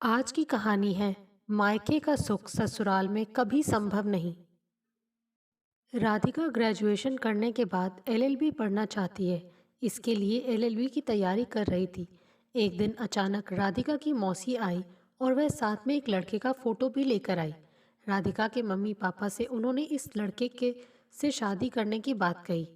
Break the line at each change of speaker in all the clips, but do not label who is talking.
आज की कहानी है मायके का सुख ससुराल में कभी संभव नहीं। राधिका ग्रेजुएशन करने के बाद एलएलबी पढ़ना चाहती है। इसके लिए एलएलबी की तैयारी कर रही थी। एक दिन अचानक राधिका की मौसी आई और वह साथ में एक लड़के का फोटो भी लेकर आई। राधिका के मम्मी पापा से उन्होंने इस लड़के के से शादी करने की बात कही।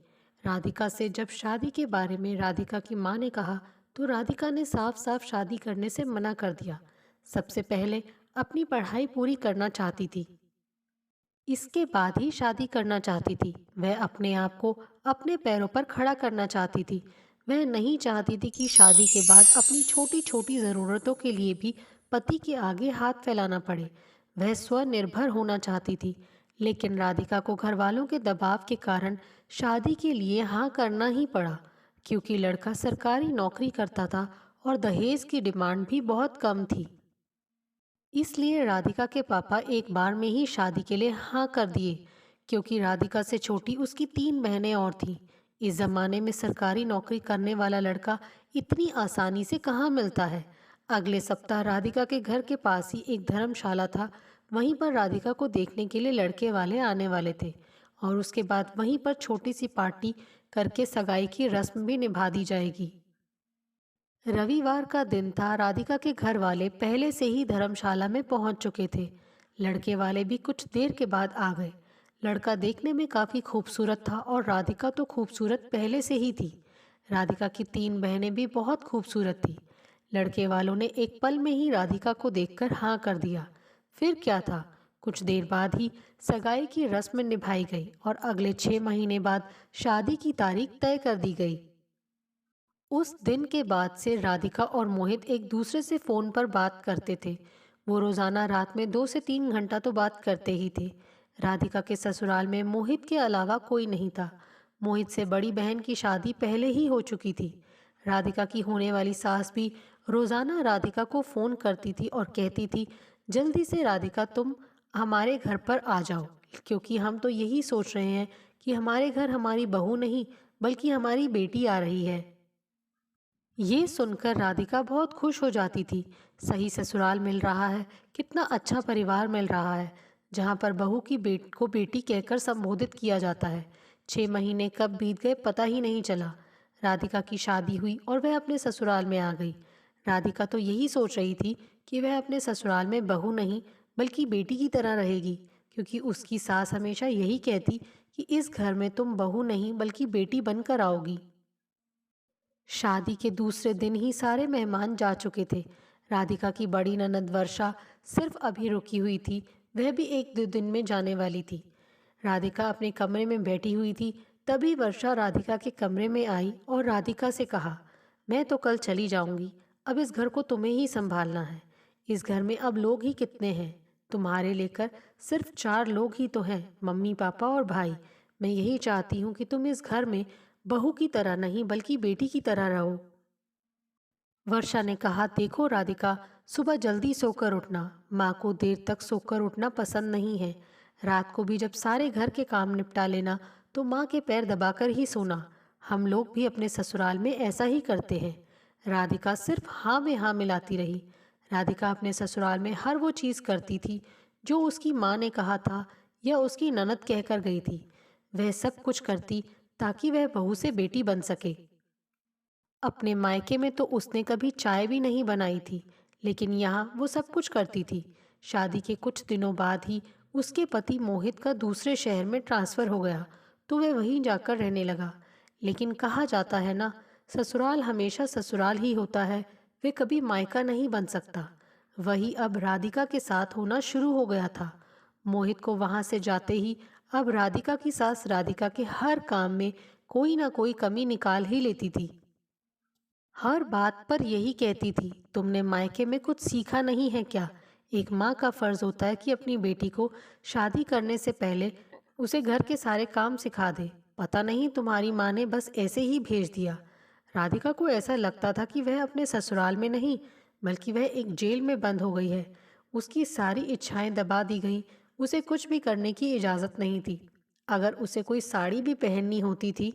राधिका से जब शादी के बारे में राधिका की माँ ने कहा तो राधिका ने साफ साफ शादी करने से मना कर दिया। सबसे पहले अपनी पढ़ाई पूरी करना चाहती थी, इसके बाद ही शादी करना चाहती थी। वह अपने आप को अपने पैरों पर खड़ा करना चाहती थी। वह नहीं चाहती थी कि शादी के बाद अपनी छोटी छोटी ज़रूरतों के लिए भी पति के आगे हाथ फैलाना पड़े। वह स्वनिर्भर होना चाहती थी। लेकिन राधिका को घर वालों के दबाव के कारण शादी के लिए हाँ करना ही पड़ा, क्योंकि लड़का सरकारी नौकरी करता था और दहेज की डिमांड भी बहुत कम थी। इसलिए राधिका के पापा एक बार में ही शादी के लिए हाँ कर दिए, क्योंकि राधिका से छोटी उसकी 3 बहनें और थीं। इस जमाने में सरकारी नौकरी करने वाला लड़का इतनी आसानी से कहाँ मिलता है। अगले सप्ताह राधिका के घर के पास ही एक धर्मशाला था। वहीं पर राधिका को देखने के लिए लड़के वाले आने वाले थे और उसके बाद वहीं पर छोटी सी पार्टी करके सगाई की रस्म भी निभा दी जाएगी। रविवार का दिन था। राधिका के घर वाले पहले से ही धर्मशाला में पहुंच चुके थे। लड़के वाले भी कुछ देर के बाद आ गए। लड़का देखने में काफी खूबसूरत था और राधिका तो खूबसूरत पहले से ही थी। राधिका की 3 बहनें भी बहुत खूबसूरत थी। लड़के वालों ने एक पल में ही राधिका को देखकर हाँ कर दिया। फिर क्या था, कुछ देर बाद ही सगाई की रस्म निभाई गई और अगले 6 महीने बाद शादी की तारीख तय कर दी गई। उस दिन के बाद से राधिका और मोहित एक दूसरे से फोन पर बात करते थे। वो रोजाना रात में 2 से 3 घंटा तो बात करते ही थे। राधिका के ससुराल में मोहित के अलावा कोई नहीं था। मोहित से बड़ी बहन की शादी पहले ही हो चुकी थी। राधिका की होने वाली सास भी रोजाना राधिका को फोन करती थी और कहती थी, जल्दी से राधिका तुम हमारे घर पर आ जाओ, क्योंकि हम तो यही सोच रहे हैं कि हमारे घर हमारी बहू नहीं बल्कि हमारी बेटी आ रही है। ये सुनकर राधिका बहुत खुश हो जाती थी। सही ससुराल मिल रहा है, कितना अच्छा परिवार मिल रहा है, जहाँ पर बहू की बेट को बेटी कहकर संबोधित किया जाता है। 6 महीने कब बीत गए पता ही नहीं चला। राधिका की शादी हुई और वह अपने ससुराल में आ गई। राधिका तो यही सोच रही थी कि वह अपने ससुराल में बहू नहीं बल्कि बेटी की तरह रहेगी, क्योंकि उसकी सास हमेशा यही कहती कि इस घर में तुम बहू नहीं बल्कि बेटी बनकर आओगी। शादी के दूसरे दिन ही सारे मेहमान जा चुके थे। राधिका की बड़ी ननद वर्षा सिर्फ अभी रुकी हुई थी। वह भी 1-2 दिन में जाने वाली थी। राधिका अपने कमरे में बैठी हुई थी। तभी वर्षा राधिका के कमरे में आई और राधिका से कहा, मैं तो कल चली जाऊंगी। अब इस घर को तुम्हें ही संभालना है। इस घर में अब लोग ही कितने हैं? तुम्हारे लेकर सिर्फ 4 लोग ही तो हैं, मम्मी पापा और भाई। मैं यही चाहती हूँ कि तुम इस घर में बहू की तरह नहीं बल्कि बेटी की तरह रहो। वर्षा ने कहा, देखो राधिका, सुबह जल्दी सोकर उठना। माँ को देर तक सोकर उठना पसंद नहीं है। रात को भी जब सारे घर के काम निपटा लेना तो माँ के पैर दबाकर ही सोना। हम लोग भी अपने ससुराल में ऐसा ही करते हैं। राधिका सिर्फ हाँ में हाँ मिलाती रही। राधिका अपने ससुराल में हर वो चीज़ करती थी जो उसकी माँ ने कहा था या उसकी ननद कहकर गई थी। वह सब कुछ करती ताकि वह बहू से बेटी बन सके। अपने मायके में तो उसने कभी चाय भी नहीं बनाई थी, लेकिन यहाँ वो सब कुछ करती थी। शादी के कुछ दिनों बाद ही उसके पति मोहित का दूसरे शहर में ट्रांसफ़र हो गया, तो वह वहीं जाकर रहने लगा। लेकिन कहा जाता है ना, ससुराल हमेशा ससुराल ही होता है, वे कभी मायका नहीं बन सकता। वही अब राधिका के साथ होना शुरू हो गया था। मोहित को वहां से जाते ही अब राधिका की सास राधिका के हर काम में कोई ना कोई कमी निकाल ही लेती थी। हर बात पर यही कहती थी, तुमने मायके में कुछ सीखा नहीं है क्या? एक माँ का फर्ज होता है कि अपनी बेटी को शादी करने से पहले उसे घर के सारे काम सिखा दे। पता नहीं तुम्हारी माँ ने बस ऐसे ही भेज दिया। राधिका को ऐसा लगता था कि वह अपने ससुराल में नहीं बल्कि वह एक जेल में बंद हो गई है। उसकी सारी इच्छाएं दबा दी गई। उसे कुछ भी करने की इजाज़त नहीं थी। अगर उसे कोई साड़ी भी पहननी होती थी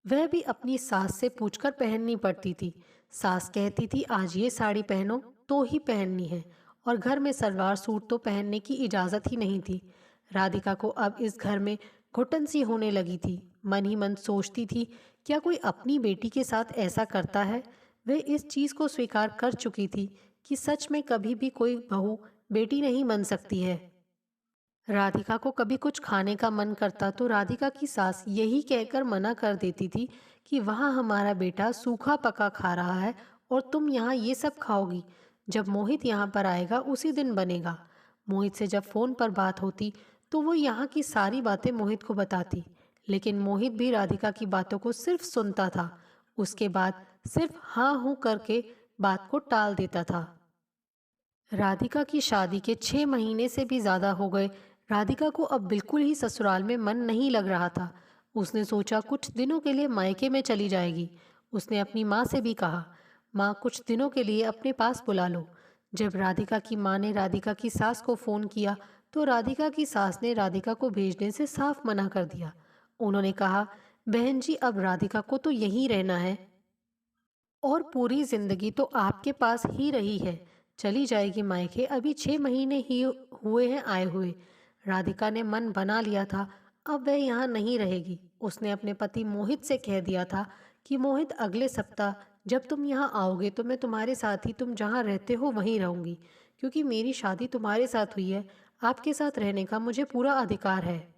वह भी अपनी सास से पूछकर पहननी पड़ती थी। सास कहती थी, आज ये साड़ी पहनो, तो ही पहननी है और घर में सलवार सूट तो पहनने की इजाज़त ही नहीं थी। राधिका को अब इस घर में घुटन सी होने लगी थी। मन ही मन सोचती थी, क्या कोई अपनी बेटी के साथ ऐसा करता है? वह इस चीज़ को स्वीकार कर चुकी थी कि सच में कभी भी कोई बहू बेटी नहीं बन सकती है। राधिका को कभी कुछ खाने का मन करता तो राधिका की सास यही कहकर मना कर देती थी कि वहाँ हमारा बेटा सूखा पका खा रहा है और तुम यहाँ ये सब खाओगी। जब मोहित यहाँ पर आएगा उसी दिन बनेगा। मोहित से जब फोन पर बात होती तो वो यहाँ की सारी बातें मोहित को बताती, लेकिन मोहित भी राधिका की बातों को सिर्फ सुनता था। उसके बाद सिर्फ हाँ हूँ करके बात को टाल देता था। राधिका की शादी के 6 महीने से भी ज़्यादा हो गए। राधिका को अब बिल्कुल ही ससुराल में मन नहीं लग रहा था। उसने सोचा कुछ दिनों के लिए मायके में चली जाएगी। उसने अपनी माँ से भी कहा, माँ कुछ दिनों के लिए अपने पास बुला लो। जब राधिका की माँ ने राधिका की सास को फ़ोन किया तो राधिका की सास ने राधिका को भेजने से साफ मना कर दिया। उन्होंने कहा, बहन जी अब राधिका को तो यहीं रहना है और पूरी जिंदगी तो आपके पास ही रही है। चली जाएगी मायके, अभी 6 महीने ही हुए हैं आए हुए। राधिका ने मन बना लिया था, अब वह यहाँ नहीं रहेगी। उसने अपने पति मोहित से कह दिया था कि मोहित अगले सप्ताह जब तुम यहाँ आओगे तो मैं तुम्हारे साथ ही, तुम जहाँ रहते हो वहीं रहूंगी, क्योंकि मेरी शादी तुम्हारे साथ हुई है। आपके साथ रहने का मुझे पूरा अधिकार है।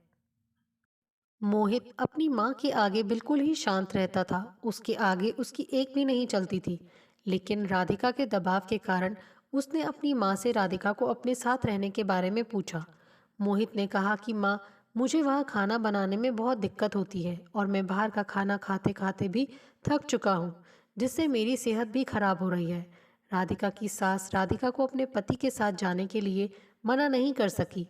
मोहित अपनी माँ के आगे बिल्कुल ही शांत रहता था। उसके आगे उसकी एक भी नहीं चलती थी। लेकिन राधिका के दबाव के कारण उसने अपनी माँ से राधिका को अपने साथ रहने के बारे में पूछा। मोहित ने कहा कि माँ, मुझे वहाँ खाना बनाने में बहुत दिक्कत होती है और मैं बाहर का खाना खाते खाते भी थक चुका हूँ, जिससे मेरी सेहत भी खराब हो रही है। राधिका की सास राधिका को अपने पति के साथ जाने के लिए मना नहीं कर सकी।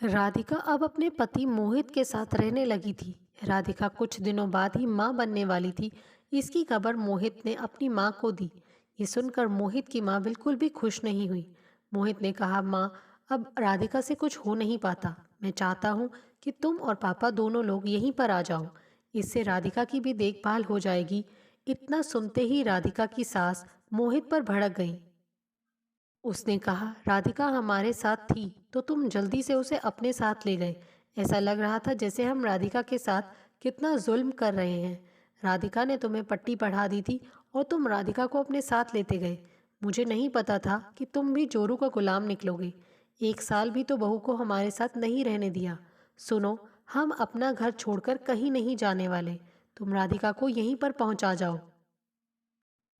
राधिका अब अपने पति मोहित के साथ रहने लगी थी। राधिका कुछ दिनों बाद ही माँ बनने वाली थी। इसकी खबर मोहित ने अपनी माँ को दी। ये सुनकर मोहित की माँ बिल्कुल भी खुश नहीं हुई। मोहित ने कहा, माँ अब राधिका से कुछ हो नहीं पाता। मैं चाहता हूँ कि तुम और पापा दोनों लोग यहीं पर आ जाओ। इससे राधिका की भी देखभाल हो जाएगी। इतना सुनते ही राधिका की सास मोहित पर भड़क गई। उसने कहा, राधिका हमारे साथ थी तो तुम जल्दी से उसे अपने साथ ले गए। ऐसा लग रहा था जैसे हम राधिका के साथ कितना जुल्म कर रहे हैं। राधिका ने तुम्हें पट्टी पढ़ा दी थी और तुम राधिका को अपने साथ लेते गए। मुझे नहीं पता था कि तुम भी जोरू का गुलाम निकलोगे। 1 साल भी तो बहू को हमारे साथ नहीं रहने दिया। सुनो, हम अपना घर छोड़कर कहीं नहीं जाने वाले। तुम राधिका को यहीं पर पहुंचा जाओ।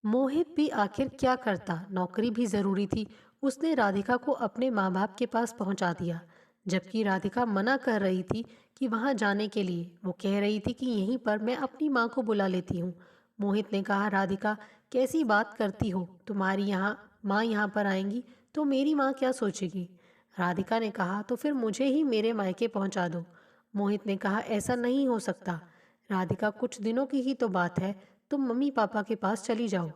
मोहित भी आखिर क्या करता, नौकरी भी जरूरी थी। उसने राधिका को अपने माँ बाप के पास पहुंचा दिया, जबकि राधिका मना कर रही थी कि वहां जाने के लिए। वो कह रही थी कि यहीं पर मैं अपनी माँ को बुला लेती हूँ। मोहित ने कहा, राधिका कैसी बात करती हो, तुम्हारी यहाँ माँ यहाँ पर आएंगी तो मेरी माँ क्या सोचेगी? राधिका ने कहा, तो फिर मुझे ही मेरे मायके पहुंचा दो। मोहित ने कहा, ऐसा नहीं हो सकता। राधिका कुछ दिनों की ही तो बात है, तुम मम्मी पापा के पास चली जाओ।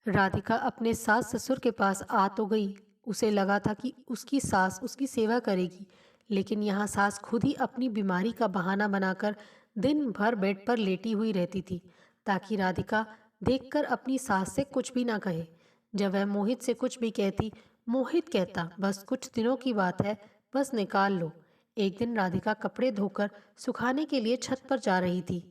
राधिका अपने सास ससुर के पास आ तो गई। उसे लगा था कि उसकी सास उसकी सेवा करेगी, लेकिन यहाँ सास खुद ही अपनी बीमारी का बहाना बनाकर दिन भर बेड पर लेटी हुई रहती थी, ताकि राधिका देखकर अपनी सास से कुछ भी ना कहे। जब वह मोहित से कुछ भी कहती, मोहित कहता, बस कुछ दिनों की बात है, बस निकाल लो। एक दिन राधिका कपड़े धोकर सुखाने के लिए छत पर जा रही थी।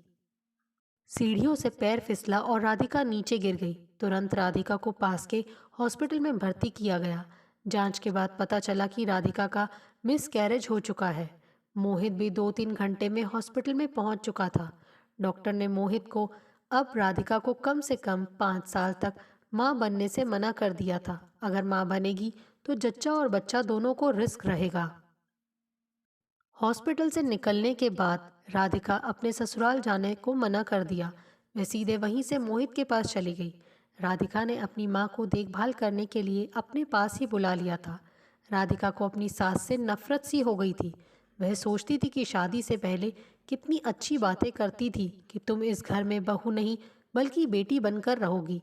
सीढ़ियों से पैर फिसला और राधिका नीचे गिर गई। तुरंत राधिका को पास के हॉस्पिटल में भर्ती किया गया। जांच के बाद पता चला कि राधिका का मिस कैरेज हो चुका है। मोहित भी 2-3 घंटे में हॉस्पिटल में पहुंच चुका था। डॉक्टर ने मोहित को अब राधिका को कम से कम 5 साल तक मां बनने से मना कर दिया था। अगर मां बनेगी तो जच्चा और बच्चा दोनों को रिस्क रहेगा। हॉस्पिटल से निकलने के बाद राधिका अपने ससुराल जाने को मना कर दिया। वह सीधे वहीं से मोहित के पास चली गई। राधिका ने अपनी माँ को देखभाल करने के लिए अपने पास ही बुला लिया था। राधिका को अपनी सास से नफरत सी हो गई थी। वह सोचती थी कि शादी से पहले कितनी अच्छी बातें करती थी कि तुम इस घर में बहू नहीं बल्कि बेटी बनकर रहोगी,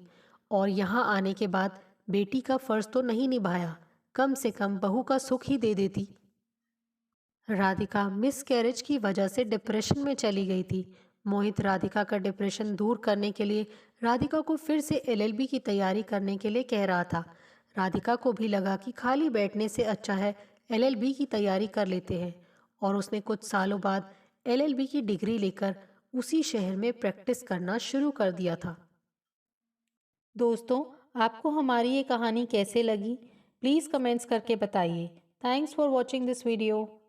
और यहाँ आने के बाद बेटी का फर्ज तो नहीं निभाया, कम से कम बहू का सुख ही दे देती। राधिका मिसकैरेज की वजह से डिप्रेशन में चली गई थी। मोहित राधिका का डिप्रेशन दूर करने के लिए राधिका को फिर से एलएलबी की तैयारी करने के लिए कह रहा था। राधिका को भी लगा कि खाली बैठने से अच्छा है एलएलबी की तैयारी कर लेते हैं, और उसने कुछ सालों बाद एलएलबी की डिग्री लेकर उसी शहर में प्रैक्टिस करना शुरू कर दिया था। दोस्तों, आपको हमारी ये कहानी कैसे लगी? प्लीज़ कमेंट्स करके बताइए। Thanks for watching this video.